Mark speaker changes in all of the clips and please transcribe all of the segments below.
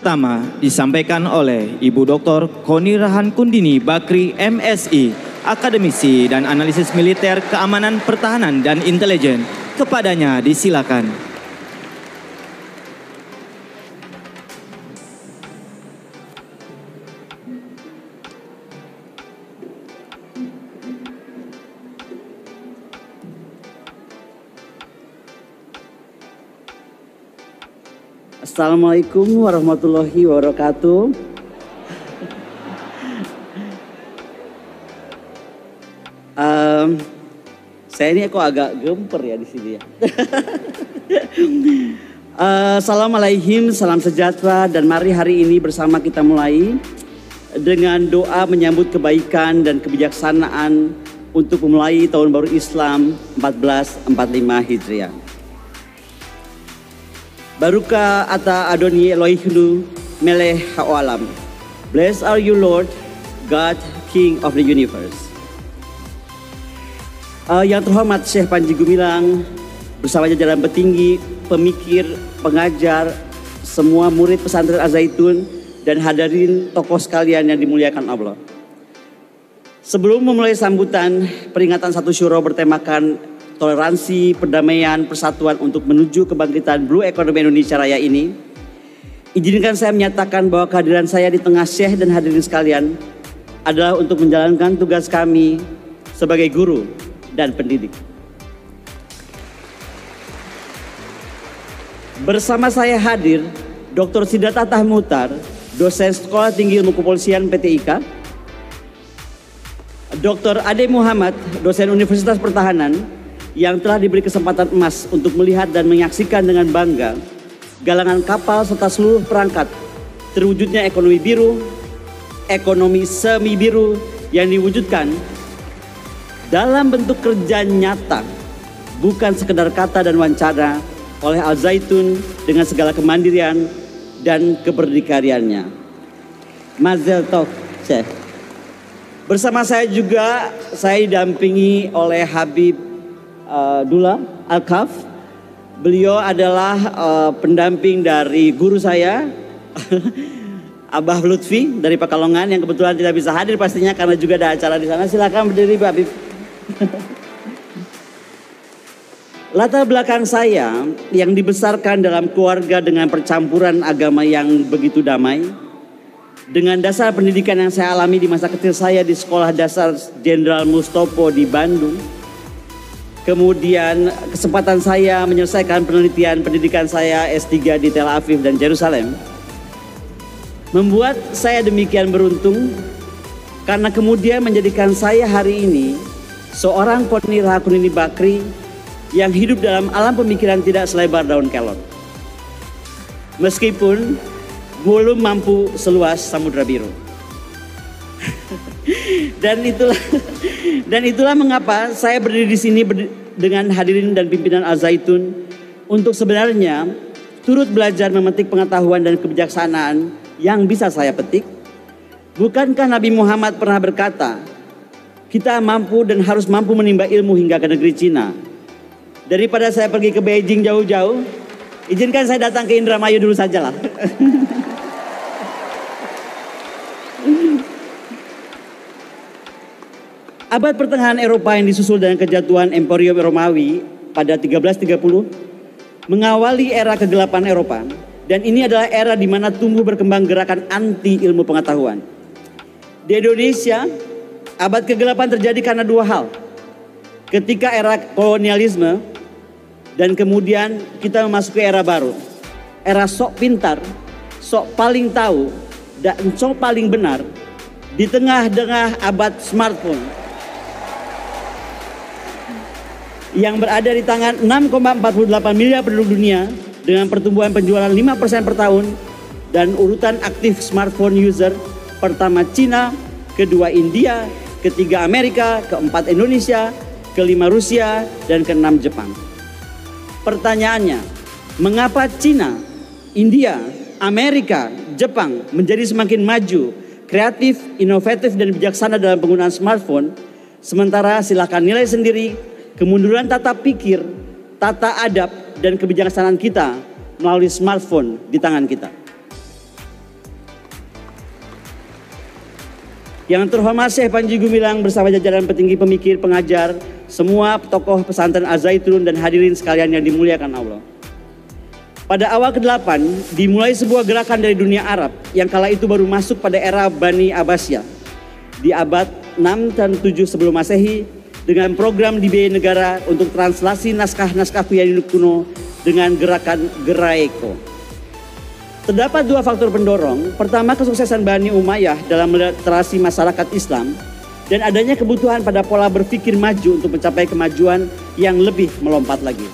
Speaker 1: pertama disampaikan oleh Ibu Dr. Koni Rahan Kundini Bakri MSI, akademisi dan analisis militer keamanan pertahanan dan intelijen. Kepadanya disilakan.
Speaker 2: Assalamualaikum warahmatullahi wabarakatuh. Saya ini kok agak gemper ya di sini ya. Assalamualaikum, salam sejahtera, dan mari hari ini bersama kita mulai dengan doa menyambut kebaikan dan kebijaksanaan untuk memulai tahun baru Islam 1445 Hijriah. Baruka ata Adoni Elohim meleh ha'olam. Blessed are you Lord, God, King of the universe. Yang terhormat Syekh Panji Gumilang bersama jajaran petinggi, pemikir, pengajar, semua murid pesantren Az-Zaitun, dan hadirin tokoh sekalian yang dimuliakan Allah. Sebelum memulai sambutan peringatan satu syuro bertemakan toleransi, perdamaian, persatuan untuk menuju kebangkitan Blue Economy Indonesia Raya ini, izinkan saya menyatakan bahwa kehadiran saya di tengah Syekh dan hadirin sekalian adalah untuk menjalankan tugas kami sebagai guru dan pendidik. Bersama saya hadir Dr. Siddhartha Tahmutar, dosen Sekolah Tinggi Ilmu Kepolisian PTIK, Dr. Ade Muhammad, dosen Universitas Pertahanan, yang telah diberi kesempatan emas untuk melihat dan menyaksikan dengan bangga galangan kapal serta seluruh perangkat terwujudnya ekonomi biru, ekonomi semi biru yang diwujudkan dalam bentuk kerja nyata, bukan sekedar kata dan wacana, oleh Al-Zaitun dengan segala kemandirian dan keberdikariannya. Mazel tov, Syekh. Bersama saya juga, saya didampingi oleh Habib Dula Al-Kaf. Beliau adalah pendamping dari guru saya, Abah Lutfi dari Pekalongan, yang kebetulan tidak bisa hadir pastinya karena juga ada acara di sana. Silakan berdiri, Pak Habib. Latar belakang saya yang dibesarkan dalam keluarga dengan percampuran agama yang begitu damai, dengan dasar pendidikan yang saya alami di masa kecil saya di Sekolah Dasar Jenderal Mustopo di Bandung. Kemudian kesempatan saya menyelesaikan penelitian pendidikan saya S3 di Tel Aviv dan Yerusalem, membuat saya demikian beruntung karena kemudian menjadikan saya hari ini seorang Koni Rahan Kundini Bakri yang hidup dalam alam pemikiran tidak selebar daun kelot. Meskipun belum mampu seluas Samudra Biru. Dan itulah mengapa saya berdiri di sini dengan hadirin dan pimpinan Al-Zaitun untuk sebenarnya turut belajar memetik pengetahuan dan kebijaksanaan yang bisa saya petik. Bukankah Nabi Muhammad pernah berkata, kita mampu dan harus mampu menimba ilmu hingga ke negeri Cina. Daripada saya pergi ke Beijing jauh-jauh, izinkan saya datang ke Indramayu dulu sajalah. Abad pertengahan Eropa yang disusul dengan kejatuhan Emporium Romawi pada 1330 mengawali era kegelapan Eropa, dan ini adalah era di mana tumbuh berkembang gerakan anti ilmu pengetahuan. Di Indonesia, abad kegelapan terjadi karena dua hal. Ketika era kolonialisme dan kemudian kita memasuki era baru. Era sok pintar, sok paling tahu, dan sok paling benar di tengah-tengah abad smartphone yang berada di tangan 6,48 miliar penduduk dunia dengan pertumbuhan penjualan 5% per tahun, dan urutan aktif smartphone user pertama Cina, kedua India, ketiga Amerika, keempat Indonesia, kelima Rusia, dan keenam Jepang. Pertanyaannya, mengapa Cina, India, Amerika, Jepang menjadi semakin maju, kreatif, inovatif, dan bijaksana dalam penggunaan smartphone, sementara silakan nilai sendiri kemunduran tata pikir, tata adab, dan kebijaksanaan kita melalui smartphone di tangan kita. Yang terhormat Syekh Panji Gumilang bersama jajaran petinggi pemikir, pengajar, semua tokoh pesantren Al-Zaitun dan hadirin sekalian yang dimuliakan Allah. Pada awal ke-8 dimulai sebuah gerakan dari dunia Arab yang kala itu baru masuk pada era Bani Abbasiyah di abad 6 dan 7 sebelum Masehi dengan program dibiayai negara untuk translasi naskah-naskah Yunani kuno dengan gerakan Geraeko. Terdapat dua faktor pendorong. Pertama, kesuksesan Bani Umayyah dalam meliterasi masyarakat Islam dan adanya kebutuhan pada pola berpikir maju untuk mencapai kemajuan yang lebih melompat lagi.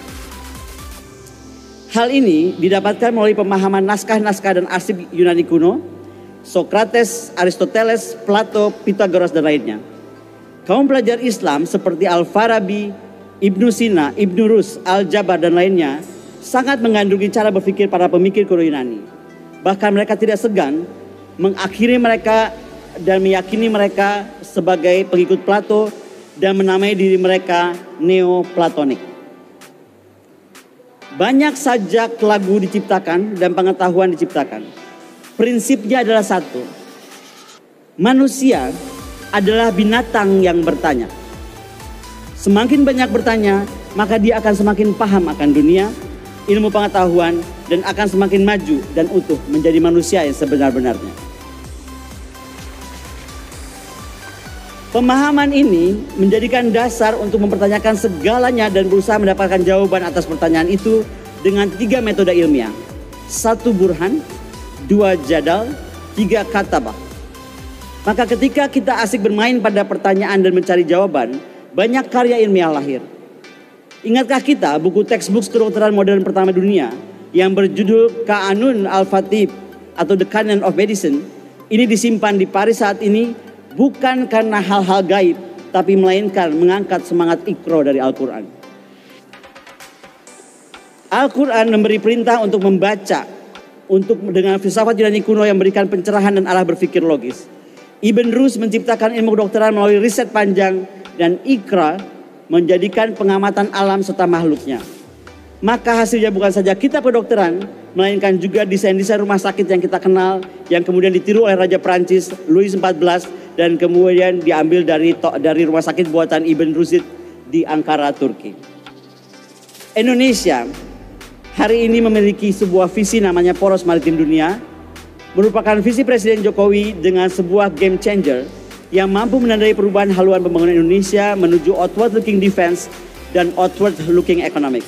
Speaker 2: Hal ini didapatkan melalui pemahaman naskah-naskah dan arsip Yunani kuno, Socrates, Aristoteles, Plato, Pythagoras dan lainnya. Kaum pelajar Islam seperti Al-Farabi, Ibnu Sina, Ibnu Rus, Al-Jabar dan lainnya sangat mengandungi cara berpikir para pemikir kuno Yunani. Bahkan mereka tidak segan mengakhiri mereka dan meyakini mereka sebagai pengikut Plato dan menamai diri mereka Neoplatonik. Banyak sajak lagu diciptakan dan pengetahuan diciptakan. Prinsipnya adalah satu. Manusia adalah binatang yang bertanya. Semakin banyak bertanya, maka dia akan semakin paham akan dunia, ilmu pengetahuan, dan akan semakin maju dan utuh menjadi manusia yang sebenar-benarnya. Pemahaman ini menjadikan dasar untuk mempertanyakan segalanya dan berusaha mendapatkan jawaban atas pertanyaan itu dengan 3 metode ilmiah. 1 burhan, 2 jadal, 3 katabah. Maka ketika kita asik bermain pada pertanyaan dan mencari jawaban, banyak karya ilmiah lahir. Ingatkah kita buku textbook kedokteran modern pertama dunia yang berjudul Qanun al-Fatib atau The Canon of Medicine? Ini disimpan di Paris saat ini bukan karena hal-hal gaib, tapi melainkan mengangkat semangat Iqra dari Al-Quran. Al-Quran memberi perintah untuk membaca, untuk dengan filsafat Yunani kuno yang memberikan pencerahan dan arah berpikir logis. Ibn Rus menciptakan ilmu kedokteran melalui riset panjang dan Iqra menjadikan pengamatan alam serta makhluknya. Maka hasilnya bukan saja kitab kedokteran, melainkan juga desain-desain rumah sakit yang kita kenal, yang kemudian ditiru oleh Raja Prancis Louis XIV dan kemudian diambil dari rumah sakit buatan Ibn Rushd di Ankara, Turki. Indonesia hari ini memiliki sebuah visi namanya Poros Maritim Dunia, merupakan visi Presiden Jokowi dengan sebuah game changer yang mampu menandai perubahan haluan pembangunan Indonesia menuju outward looking defense dan outward looking economic.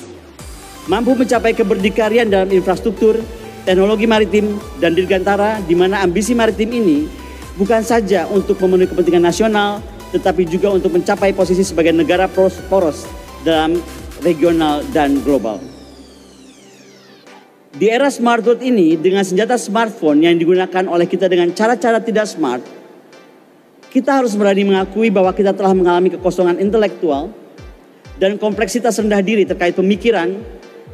Speaker 2: Mampu mencapai keberdikarian dalam infrastruktur, teknologi maritim, dan dirgantara, di mana ambisi maritim ini bukan saja untuk memenuhi kepentingan nasional, tetapi juga untuk mencapai posisi sebagai negara poros dalam regional dan global. Di era smart world ini, dengan senjata smartphone yang digunakan oleh kita dengan cara-cara tidak smart, kita harus berani mengakui bahwa kita telah mengalami kekosongan intelektual dan kompleksitas rendah diri terkait pemikiran,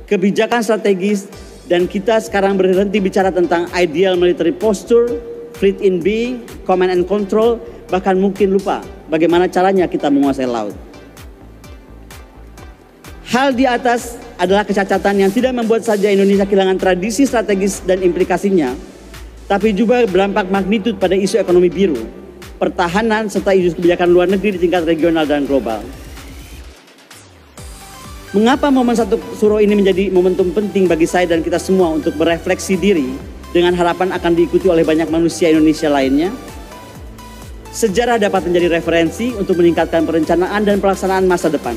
Speaker 2: kebijakan strategis, dan kita sekarang berhenti bicara tentang ideal military posture, fleet in being, command and control, bahkan mungkin lupa bagaimana caranya kita menguasai laut. Hal di atas adalah kecacatan yang tidak membuat saja Indonesia kehilangan tradisi strategis dan implikasinya, tapi juga berdampak magnitud pada isu ekonomi biru, pertahanan, serta isu kebijakan luar negeri di tingkat regional dan global. Mengapa momen 1 Suro ini menjadi momentum penting bagi saya dan kita semua untuk berefleksi diri dengan harapan akan diikuti oleh banyak manusia Indonesia lainnya? Sejarah dapat menjadi referensi untuk meningkatkan perencanaan dan pelaksanaan masa depan.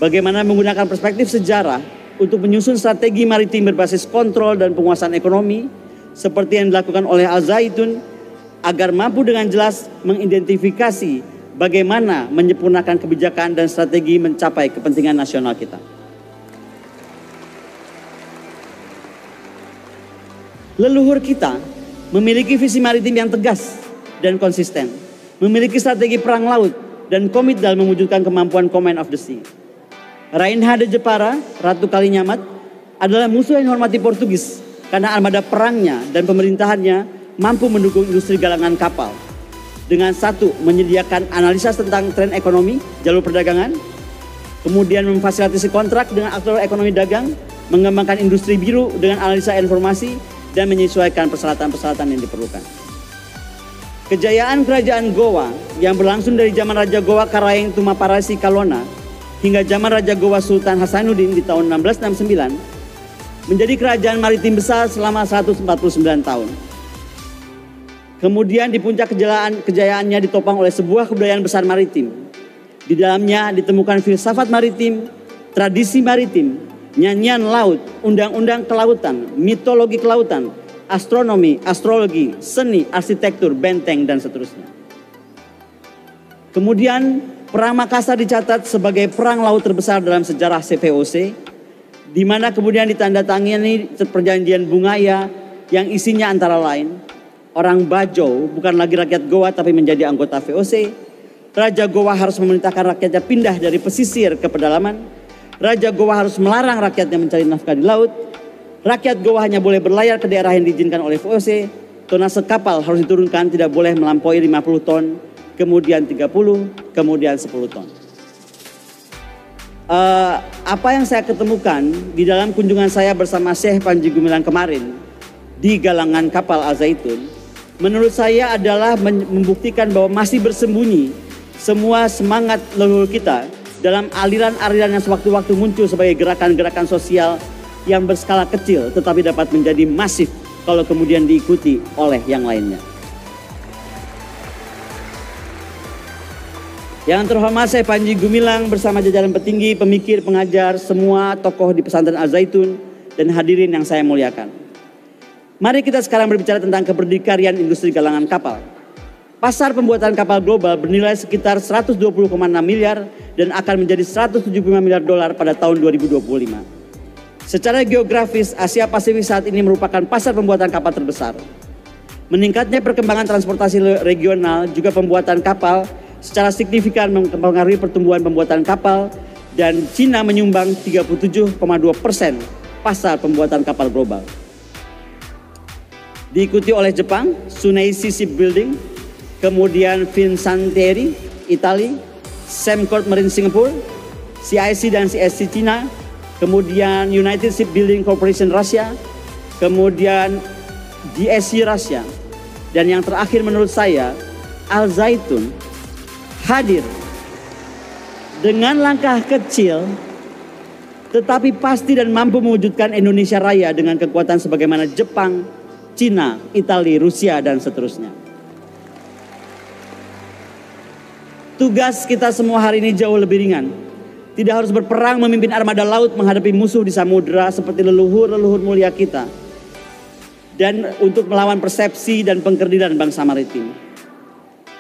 Speaker 2: Bagaimana menggunakan perspektif sejarah untuk menyusun strategi maritim berbasis kontrol dan penguasaan ekonomi seperti yang dilakukan oleh Al-Zaitun agar mampu dengan jelas mengidentifikasi bagaimana menyempurnakan kebijakan dan strategi mencapai kepentingan nasional kita. Leluhur kita memiliki visi maritim yang tegas dan konsisten, memiliki strategi perang laut, dan komit dalam mewujudkan kemampuan command of the sea. Rainha de Jepara, Ratu Kalinyamat, adalah musuh yang dihormati Portugis karena armada perangnya dan pemerintahannya mampu mendukung industri galangan kapal. Dengan satu, menyediakan analisa tentang tren ekonomi, jalur perdagangan, kemudian memfasilitasi kontrak dengan aktor ekonomi dagang, mengembangkan industri biru dengan analisa informasi, dan menyesuaikan persyaratan-persyaratan yang diperlukan. Kejayaan kerajaan Gowa yang berlangsung dari zaman Raja Gowa Karaeng Tumaparasi Kalona hingga zaman Raja Gowa Sultan Hasanuddin di tahun 1669 menjadi kerajaan maritim besar selama 149 tahun. Kemudian di puncak kejayaannya ditopang oleh sebuah kebudayaan besar maritim. Di dalamnya ditemukan filsafat maritim, tradisi maritim, nyanyian laut, undang-undang kelautan, mitologi kelautan, astronomi, astrologi, seni, arsitektur, benteng, dan seterusnya. Kemudian Perang Makassar dicatat sebagai perang laut terbesar dalam sejarah CVOC, di mana kemudian ditandatangani perjanjian Bungaya yang isinya antara lain orang Bajo bukan lagi rakyat Goa tapi menjadi anggota VOC. Raja Goa harus memerintahkan rakyatnya pindah dari pesisir ke pedalaman. Raja Goa harus melarang rakyatnya mencari nafkah di laut. Rakyat Goa hanya boleh berlayar ke daerah yang diizinkan oleh VOC. Tonase kapal harus diturunkan, tidak boleh melampaui 50 ton, kemudian 30, kemudian 10 ton. Apa yang saya ketemukan di dalam kunjungan saya bersama Syekh Panji Gumilang kemarin di galangan kapal Al Zaitun, menurut saya adalah membuktikan bahwa masih bersembunyi semua semangat leluhur kita dalam aliran-aliran yang sewaktu-waktu muncul sebagai gerakan-gerakan sosial yang berskala kecil tetapi dapat menjadi masif kalau kemudian diikuti oleh yang lainnya. Yang terhormat Syekh Panji Gumilang bersama jajaran petinggi, pemikir, pengajar, semua tokoh di pesantren Al Zaitun dan hadirin yang saya muliakan. Mari kita sekarang berbicara tentang keberdikarian industri galangan kapal. Pasar pembuatan kapal global bernilai sekitar 120,6 miliar dan akan menjadi 175 miliar dolar pada tahun 2025. Secara geografis, Asia Pasifik saat ini merupakan pasar pembuatan kapal terbesar. Meningkatnya perkembangan transportasi regional juga pembuatan kapal secara signifikan mempengaruhi pertumbuhan pembuatan kapal dan Cina menyumbang 37,2% pasar pembuatan kapal global. Diikuti oleh Jepang, Tsuneshi Shipbuilding, kemudian Fincantieri, Italia, Sembcorp Marine Singapura, CIC dan CSC Cina, kemudian United Shipbuilding Corporation Rusia, kemudian GSC Rusia, dan yang terakhir menurut saya, Al Zaitun hadir dengan langkah kecil tetapi pasti dan mampu mewujudkan Indonesia Raya dengan kekuatan sebagaimana Jepang, Cina, Italia, Rusia, dan seterusnya. Tugas kita semua hari ini jauh lebih ringan. Tidak harus berperang memimpin armada laut menghadapi musuh di samudera seperti leluhur-leluhur mulia kita. Dan untuk melawan persepsi dan pengkerdilan bangsa maritim.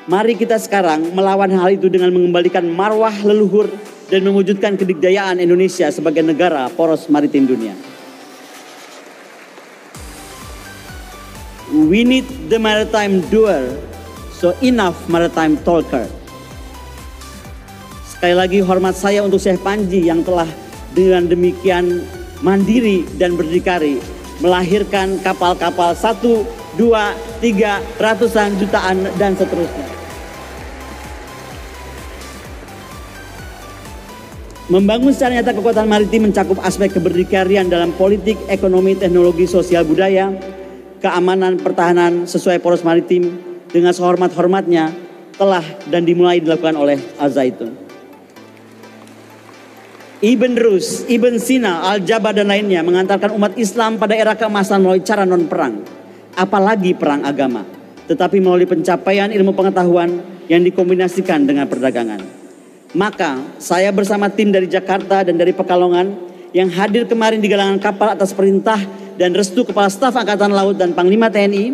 Speaker 2: Mari kita sekarang melawan hal itu dengan mengembalikan marwah leluhur dan mewujudkan kedikdayaan Indonesia sebagai negara poros maritim dunia. We need the maritime doer, so enough maritime talker. Sekali lagi hormat saya untuk Syekh Panji yang telah dengan demikian mandiri dan berdikari melahirkan kapal-kapal 1, 2, 3, ratusan jutaan dan seterusnya. Membangun secara nyata kekuatan maritim mencakup aspek keberdikarian dalam politik, ekonomi, teknologi, sosial, budaya, keamanan, pertahanan sesuai poros maritim dengan sehormat-hormatnya telah dan dimulai dilakukan oleh Al Zaitun. Ibn Rus, Ibn Sina, Al-Jabar dan lainnya mengantarkan umat Islam pada era keemasan melalui cara non-perang, apalagi perang agama, tetapi melalui pencapaian ilmu pengetahuan yang dikombinasikan dengan perdagangan. Maka saya bersama tim dari Jakarta dan dari Pekalongan yang hadir kemarin di galangan kapal atas perintah dan restu Kepala Staf Angkatan Laut dan Panglima TNI,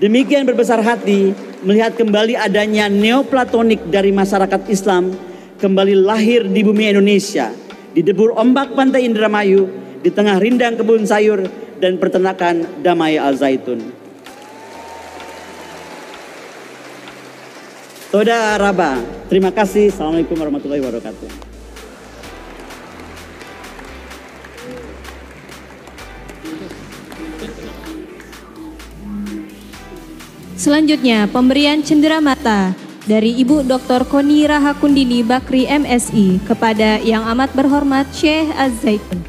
Speaker 2: demikian berbesar hati melihat kembali adanya neoplatonik dari masyarakat Islam kembali lahir di bumi Indonesia, di debur ombak pantai Indramayu, di tengah rindang kebun sayur dan peternakan damai Al Zaitun. Toda Raba, terima kasih. Assalamualaikum warahmatullahi wabarakatuh.
Speaker 3: Selanjutnya, pemberian cenderamata dari Ibu Dr. Koni Rahakundini Bakri MSI kepada Yang Amat Berhormat Syekh Az Zaitun.